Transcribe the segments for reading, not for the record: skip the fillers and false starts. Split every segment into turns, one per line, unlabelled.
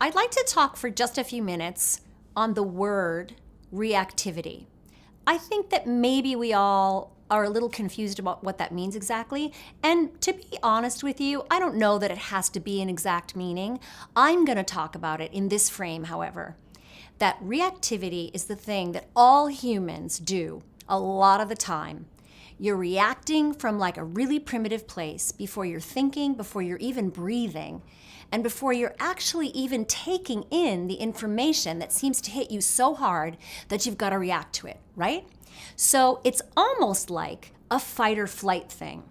I'd like to talk for just a few minutes on the word reactivity. I think that maybe we all are a little confused about what that means exactly. And to be honest with you, I don't know that it has to be an exact meaning. I'm going to talk about it in this frame, however, that reactivity is the thing that all humans do a lot of the time. You're reacting from like a really primitive place before you're thinking, before you're even breathing, and before you're actually even taking in the information that seems to hit you so hard that you've got to react to it, right? So it's almost like a fight or flight thing.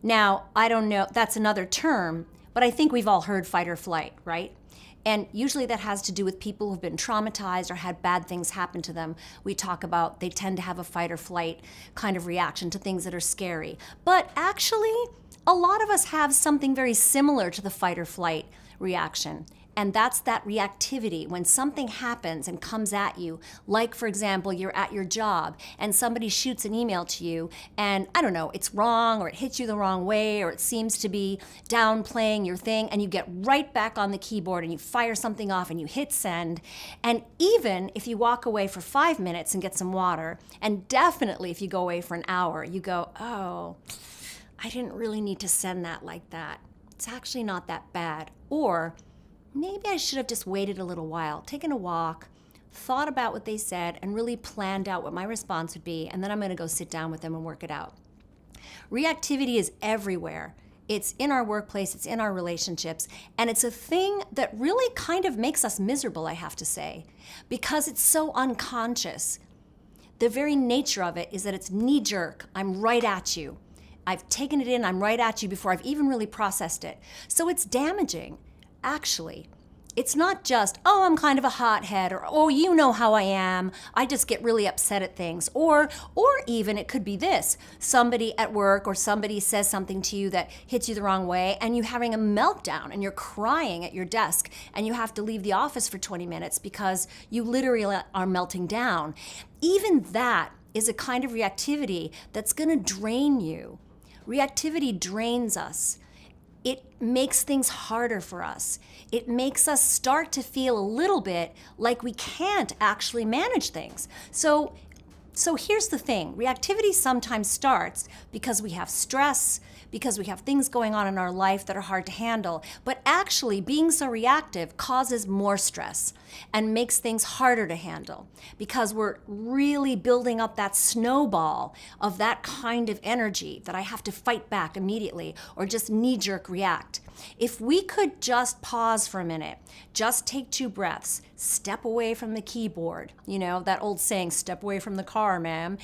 Now, I don't know, that's another term, but I think we've all heard fight or flight, right? And usually that has to do with people who've been traumatized or had bad things happen to them. We talk about they tend to have a fight or flight kind of reaction to things that are scary. But actually, a lot of us have something very similar to the fight or flight reaction. And that's that reactivity when something happens and comes at you. Like, for example, you're at your job and somebody shoots an email to you and, I don't know, it's wrong or it hits you the wrong way or it seems to be downplaying your thing, and you get right back on the keyboard and you fire something off and you hit send. And even if you walk away for 5 minutes and get some water, and definitely if you go away for an hour, you go, oh, I didn't really need to send that like that. It's actually not that bad. Or maybe I should have just waited a little while, taken a walk, thought about what they said, and really planned out what my response would be, and then I'm going to go sit down with them and work it out. Reactivity is everywhere. It's in our workplace, it's in our relationships, and it's a thing that really kind of makes us miserable, I have to say, because it's so unconscious. The very nature of it is that it's knee-jerk. I'm right at you. I've taken it in, I'm right at you before I've even really processed it. So it's damaging. Actually, it's not just, oh, I'm kind of a hothead, or, oh, you know how I am, I just get really upset at things. Or even it could be this, somebody at work or somebody says something to you that hits you the wrong way and you're having a meltdown and you're crying at your desk and you have to leave the office for 20 minutes because you literally are melting down. Even that is a kind of reactivity that's gonna drain you. Reactivity drains us. It makes things harder for us. It makes us start to feel a little bit like we can't actually manage things. So here's the thing. Reactivity sometimes starts because we have stress, because we have things going on in our life that are hard to handle. But actually, being so reactive causes more stress and makes things harder to handle because we're really building up that snowball of that kind of energy that I have to fight back immediately or just knee-jerk react. If we could just pause for a minute, just take 2 breaths, step away from the keyboard, that old saying, step away from the car, ma'am,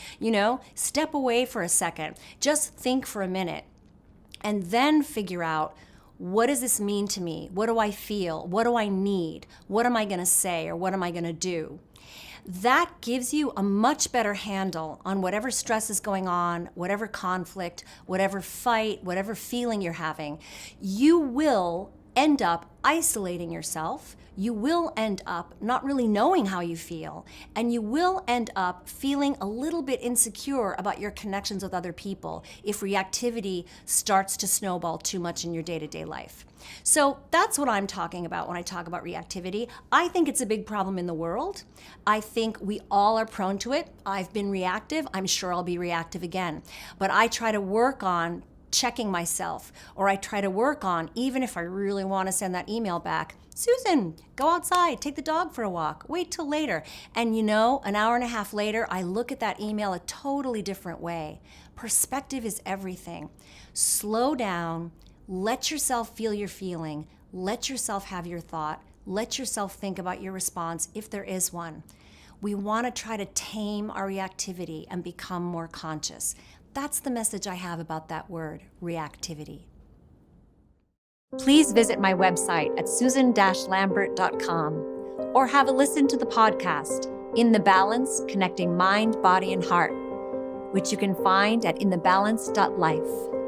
step away for a second, just think for a minute, and then figure out, what does this mean to me? What do I feel? What do I need? What am I going to say, or what am I going to do? That gives you a much better handle on whatever stress is going on, whatever conflict, whatever fight, whatever feeling you're having. You will end up isolating yourself. You will end up not really knowing how you feel, and you will end up feeling a little bit insecure about your connections with other people if reactivity starts to snowball too much in your day-to-day life. So that's what I'm talking about when I talk about reactivity. I think it's a big problem in the world. I think we all are prone to it. I've been reactive. I'm sure I'll be reactive again. But I try to work on checking myself, or I try to work on, even if I really want to send that email back, Susan, go outside, take the dog for a walk, wait till later. And an hour and a half later, I look at that email a totally different way. Perspective is everything. Slow down, let yourself feel your feeling, let yourself have your thought, let yourself think about your response if there is one. We want to try to tame our reactivity and become more conscious. That's the message I have about that word, reactivity. Please visit my website at susan-lambert.com or have a listen to the podcast, In the Balance, Connecting Mind, Body, and Heart, which you can find at inthebalance.life.